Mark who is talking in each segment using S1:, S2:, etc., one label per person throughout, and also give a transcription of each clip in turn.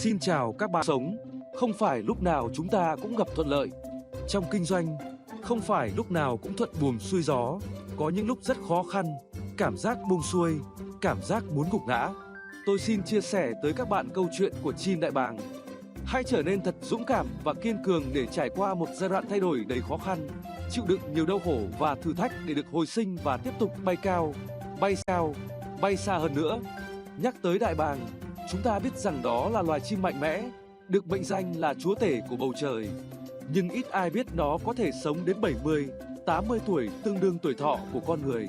S1: Xin chào các bạn. Sống, không phải lúc nào chúng ta cũng gặp thuận lợi. Trong kinh doanh, không phải lúc nào cũng thuận buồm xuôi gió. Có những lúc rất khó khăn, cảm giác buông xuôi, cảm giác muốn gục ngã. Tôi xin chia sẻ tới các bạn câu chuyện của chim đại bàng. Hãy trở nên thật dũng cảm và kiên cường để trải qua một giai đoạn thay đổi đầy khó khăn, chịu đựng nhiều đau khổ và thử thách để được hồi sinh và tiếp tục bay cao, bay xa hơn nữa. Nhắc tới đại bàng, chúng ta biết rằng đó là loài chim mạnh mẽ, được mệnh danh là chúa tể của bầu trời. Nhưng ít ai biết nó có thể sống đến 70, 80 tuổi, tương đương tuổi thọ của con người.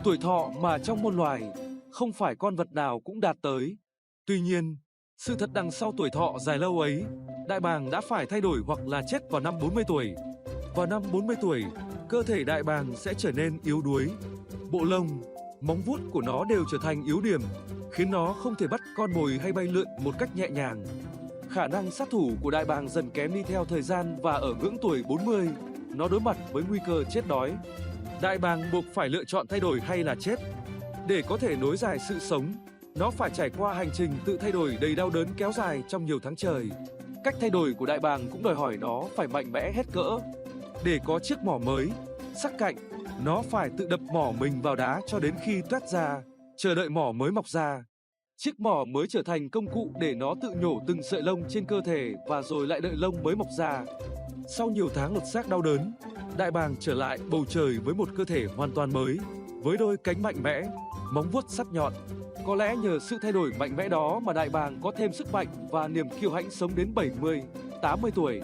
S1: Tuổi thọ mà trong muôn loài, không phải con vật nào cũng đạt tới. Tuy nhiên, sự thật đằng sau tuổi thọ dài lâu ấy, đại bàng đã phải thay đổi hoặc là chết vào năm 40 tuổi. Vào năm 40 tuổi, cơ thể đại bàng sẽ trở nên yếu đuối. Bộ lông, móng vuốt của nó đều trở thành yếu điểm, khiến nó không thể bắt con mồi hay bay lượn một cách nhẹ nhàng. Khả năng sát thủ của đại bàng dần kém đi theo thời gian và ở ngưỡng tuổi 40, nó đối mặt với nguy cơ chết đói. Đại bàng buộc phải lựa chọn thay đổi hay là chết. Để có thể nối dài sự sống, nó phải trải qua hành trình tự thay đổi đầy đau đớn kéo dài trong nhiều tháng trời. Cách thay đổi của đại bàng cũng đòi hỏi nó phải mạnh mẽ hết cỡ. Để có chiếc mỏ mới, sắc cạnh, nó phải tự đập mỏ mình vào đá cho đến khi toét ra, chờ đợi mỏ mới mọc ra. Chiếc mỏ mới trở thành công cụ để nó tự nhổ từng sợi lông trên cơ thể và rồi lại đợi lông mới mọc ra. Sau nhiều tháng lột xác đau đớn, đại bàng trở lại bầu trời với một cơ thể hoàn toàn mới, với đôi cánh mạnh mẽ, móng vuốt sắc nhọn. Có lẽ nhờ sự thay đổi mạnh mẽ đó mà đại bàng có thêm sức mạnh và niềm kiêu hãnh sống đến 70, 80 tuổi.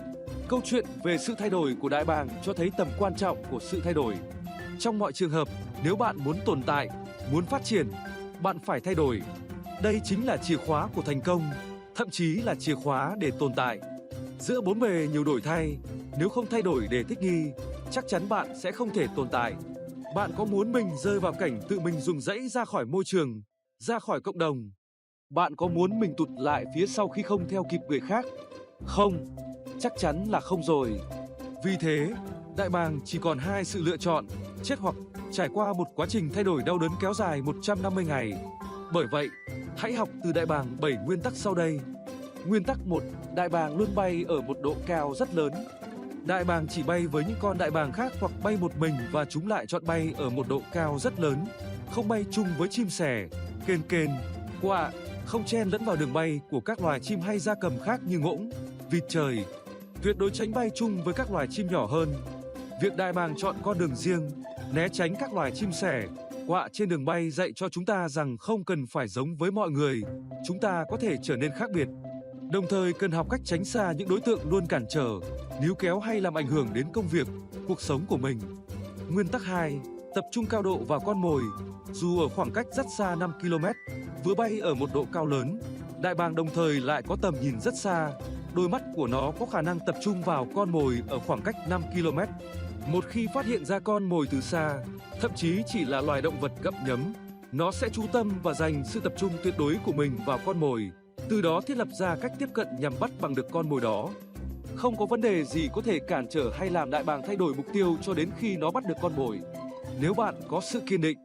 S1: Câu chuyện về sự thay đổi của đại bàng cho thấy tầm quan trọng của sự thay đổi. Trong mọi trường hợp, nếu bạn muốn tồn tại, muốn phát triển, bạn phải thay đổi. Đây chính là chìa khóa của thành công, thậm chí là chìa khóa để tồn tại. Giữa bốn bề nhiều đổi thay, nếu không thay đổi để thích nghi, chắc chắn bạn sẽ không thể tồn tại. Bạn có muốn mình rơi vào cảnh tự mình dùng dãy ra khỏi môi trường, ra khỏi cộng đồng? Bạn có muốn mình tụt lại phía sau khi không theo kịp người khác? Không, chắc chắn là không rồi. Vì thế, đại bàng chỉ còn hai sự lựa chọn, chết hoặc trải qua một quá trình thay đổi đau đớn kéo dài 150 ngày. Bởi vậy, hãy học từ đại bàng 7 nguyên tắc sau đây. Nguyên tắc 1, đại bàng luôn bay ở một độ cao rất lớn. Đại bàng chỉ bay với những con đại bàng khác hoặc bay một mình và chúng lại chọn bay ở một độ cao rất lớn. Không bay chung với chim sẻ, kền, quạ, không chen lẫn vào đường bay của các loài chim hay gia cầm khác như ngỗng, vịt trời. Tuyệt đối tránh bay chung với các loài chim nhỏ hơn. Việc đại bàng chọn con đường riêng, né tránh các loài chim sẻ, quạ trên đường bay dạy cho chúng ta rằng không cần phải giống với mọi người, chúng ta có thể trở nên khác biệt. Đồng thời cần học cách tránh xa những đối tượng luôn cản trở, níu kéo hay làm ảnh hưởng đến công việc, cuộc sống của mình. Nguyên tắc 2, tập trung cao độ vào con mồi. Dù ở khoảng cách rất xa 5 km, vừa bay ở một độ cao lớn, đại bàng đồng thời lại có tầm nhìn rất xa. Đôi mắt của nó có khả năng tập trung vào con mồi ở khoảng cách 5 km. Một khi phát hiện ra con mồi từ xa, thậm chí chỉ là loài động vật gặm nhấm, nó sẽ chú tâm và dành sự tập trung tuyệt đối của mình vào con mồi, từ đó thiết lập ra cách tiếp cận nhằm bắt bằng được con mồi đó. Không có vấn đề gì có thể cản trở hay làm đại bàng thay đổi mục tiêu cho đến khi nó bắt được con mồi. Nếu bạn có sự kiên định,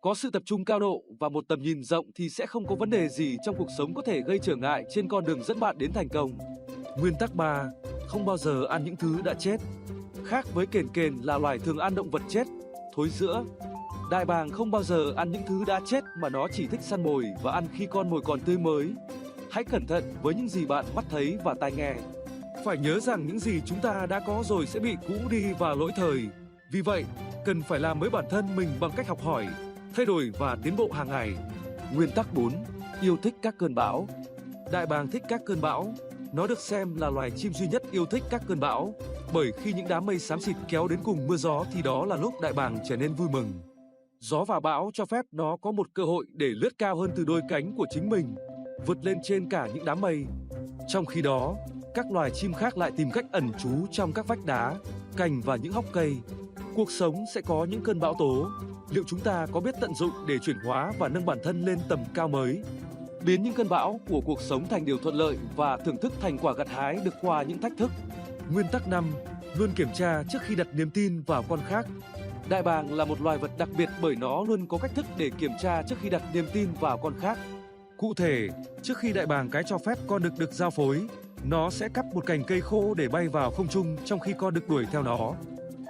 S1: có sự tập trung cao độ và một tầm nhìn rộng thì sẽ không có vấn đề gì trong cuộc sống có thể gây trở ngại trên con đường dẫn bạn đến thành công. Nguyên tắc 3, không bao giờ ăn những thứ đã chết. Khác với kền là loài thường ăn động vật chết, thối rữa, đại bàng không bao giờ ăn những thứ đã chết mà nó chỉ thích săn mồi và ăn khi con mồi còn tươi mới. Hãy cẩn thận với những gì bạn mắt thấy và tai nghe. Phải nhớ rằng những gì chúng ta đã có rồi sẽ bị cũ đi và lỗi thời. Vì vậy, cần phải làm mới bản thân mình bằng cách học hỏi, thay đổi và tiến bộ hàng ngày. Nguyên tắc 4, yêu thích các cơn bão. Đại bàng thích các cơn bão. Nó được xem là loài chim duy nhất yêu thích các cơn bão, bởi khi những đám mây xám xịt kéo đến cùng mưa gió thì đó là lúc đại bàng trở nên vui mừng. Gió và bão cho phép nó có một cơ hội để lướt cao hơn từ đôi cánh của chính mình, vượt lên trên cả những đám mây. Trong khi đó, các loài chim khác lại tìm cách ẩn trú trong các vách đá, cành và những hốc cây. Cuộc sống sẽ có những cơn bão tố. Liệu chúng ta có biết tận dụng để chuyển hóa và nâng bản thân lên tầm cao mới? Biến những cơn bão của cuộc sống thành điều thuận lợi và thưởng thức thành quả gặt hái được qua những thách thức. Nguyên tắc 5, luôn kiểm tra trước khi đặt niềm tin vào con khác. Đại bàng là một loài vật đặc biệt bởi nó luôn có cách thức để kiểm tra trước khi đặt niềm tin vào con khác. Cụ thể, trước khi đại bàng cái cho phép con đực được giao phối, nó sẽ cắp một cành cây khô để bay vào không trung trong khi con đực đuổi theo nó.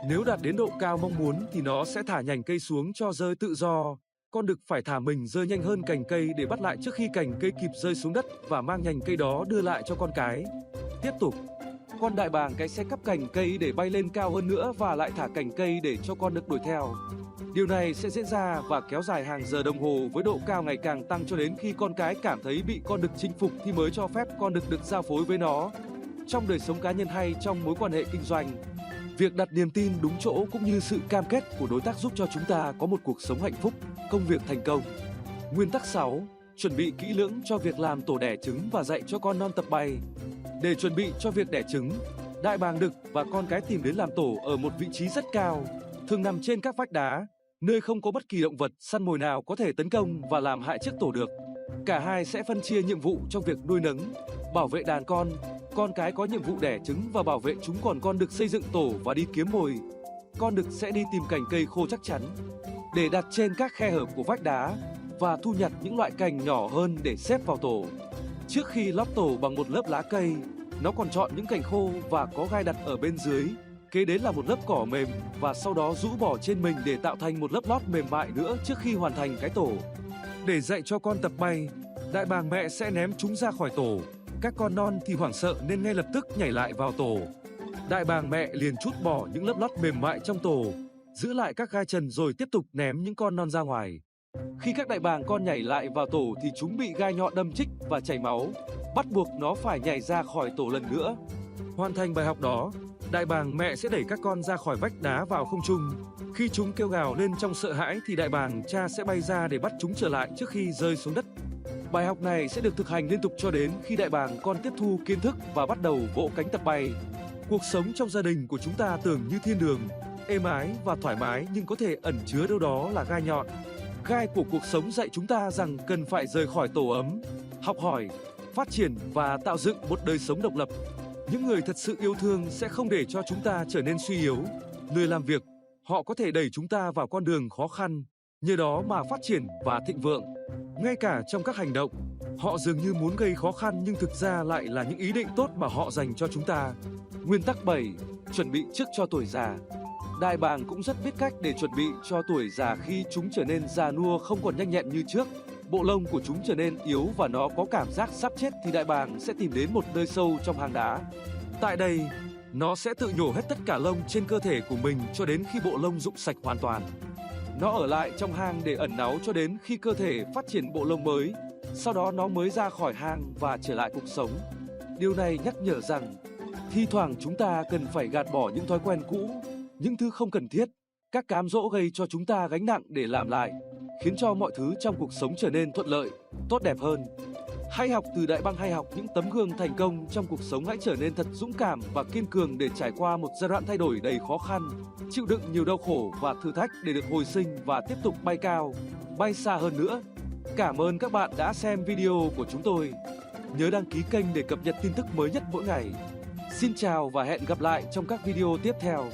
S1: Nếu đạt đến độ cao mong muốn thì nó sẽ thả nhành cây xuống cho rơi tự do. Con đực phải thả mình rơi nhanh hơn cành cây để bắt lại trước khi cành cây kịp rơi xuống đất và mang nhành cây đó đưa lại cho con cái. Tiếp tục, con đại bàng cái sẽ cắp cành cây để bay lên cao hơn nữa và lại thả cành cây để cho con đực đuổi theo. Điều này sẽ diễn ra và kéo dài hàng giờ đồng hồ với độ cao ngày càng tăng cho đến khi con cái cảm thấy bị con đực chinh phục thì mới cho phép con đực được giao phối với nó. Trong đời sống cá nhân hay trong mối quan hệ kinh doanh, việc đặt niềm tin đúng chỗ cũng như sự cam kết của đối tác giúp cho chúng ta có một cuộc sống hạnh phúc, công việc thành công. Nguyên tắc 6. Chuẩn bị kỹ lưỡng cho việc làm tổ đẻ trứng và dạy cho con non tập bay. Để chuẩn bị cho việc đẻ trứng, đại bàng đực và con cái tìm đến làm tổ ở một vị trí rất cao, thường nằm trên các vách đá, nơi không có bất kỳ động vật săn mồi nào có thể tấn công và làm hại chiếc tổ được. Cả hai sẽ phân chia nhiệm vụ trong việc nuôi nấng, bảo vệ đàn con cái có nhiệm vụ đẻ trứng và bảo vệ chúng, còn con đực xây dựng tổ và đi kiếm mồi. Con đực sẽ đi tìm cành cây khô chắc chắn để đặt trên các khe hở của vách đá và thu nhặt những loại cành nhỏ hơn để xếp vào tổ. Trước khi lót tổ bằng một lớp lá cây, nó còn chọn những cành khô và có gai đặt ở bên dưới. Kế đến là một lớp cỏ mềm và sau đó rũ bỏ trên mình để tạo thành một lớp lót mềm mại nữa trước khi hoàn thành cái tổ. Để dạy cho con tập bay, đại bàng mẹ sẽ ném chúng ra khỏi tổ. Các con non thì hoảng sợ nên ngay lập tức nhảy lại vào tổ. Đại bàng mẹ liền trút bỏ những lớp lót mềm mại trong tổ, giữ lại các gai trần rồi tiếp tục ném những con non ra ngoài. Khi các đại bàng con nhảy lại vào tổ thì chúng bị gai nhọn đâm chích và chảy máu, bắt buộc nó phải nhảy ra khỏi tổ lần nữa. Hoàn thành bài học đó, đại bàng mẹ sẽ đẩy các con ra khỏi vách đá vào không trung. Khi chúng kêu gào lên trong sợ hãi thì đại bàng cha sẽ bay ra để bắt chúng trở lại trước khi rơi xuống đất. Bài học này sẽ được thực hành liên tục cho đến khi đại bàng con tiếp thu kiến thức và bắt đầu vỗ cánh tập bay. Cuộc sống trong gia đình của chúng ta tưởng như thiên đường, êm ái và thoải mái nhưng có thể ẩn chứa đâu đó là gai nhọn. Gai của cuộc sống dạy chúng ta rằng cần phải rời khỏi tổ ấm, học hỏi, phát triển và tạo dựng một đời sống độc lập. Những người thật sự yêu thương sẽ không để cho chúng ta trở nên suy yếu, lười làm việc. Họ có thể đẩy chúng ta vào con đường khó khăn, nhờ đó mà phát triển và thịnh vượng. Ngay cả trong các hành động, họ dường như muốn gây khó khăn nhưng thực ra lại là những ý định tốt mà họ dành cho chúng ta. Nguyên tắc 7. Chuẩn bị trước cho tuổi già. Đại bàng cũng rất biết cách để chuẩn bị cho tuổi già. Khi chúng trở nên già nua, không còn nhanh nhẹn như trước, bộ lông của chúng trở nên yếu và nó có cảm giác sắp chết thì đại bàng sẽ tìm đến một nơi sâu trong hang đá. Tại đây, nó sẽ tự nhổ hết tất cả lông trên cơ thể của mình cho đến khi bộ lông rụng sạch hoàn toàn. Nó ở lại trong hang để ẩn náu cho đến khi cơ thể phát triển bộ lông mới, sau đó nó mới ra khỏi hang và trở lại cuộc sống. Điều này nhắc nhở rằng, thi thoảng chúng ta cần phải gạt bỏ những thói quen cũ, những thứ không cần thiết, các cám dỗ gây cho chúng ta gánh nặng để làm lại, khiến cho mọi thứ trong cuộc sống trở nên thuận lợi, tốt đẹp hơn. Hãy học từ đại bàng, hay học những tấm gương thành công trong cuộc sống. Hãy trở nên thật dũng cảm và kiên cường để trải qua một giai đoạn thay đổi đầy khó khăn, chịu đựng nhiều đau khổ và thử thách để được hồi sinh và tiếp tục bay cao, bay xa hơn nữa. Cảm ơn các bạn đã xem video của chúng tôi. Nhớ đăng ký kênh để cập nhật tin tức mới nhất mỗi ngày. Xin chào và hẹn gặp lại trong các video tiếp theo.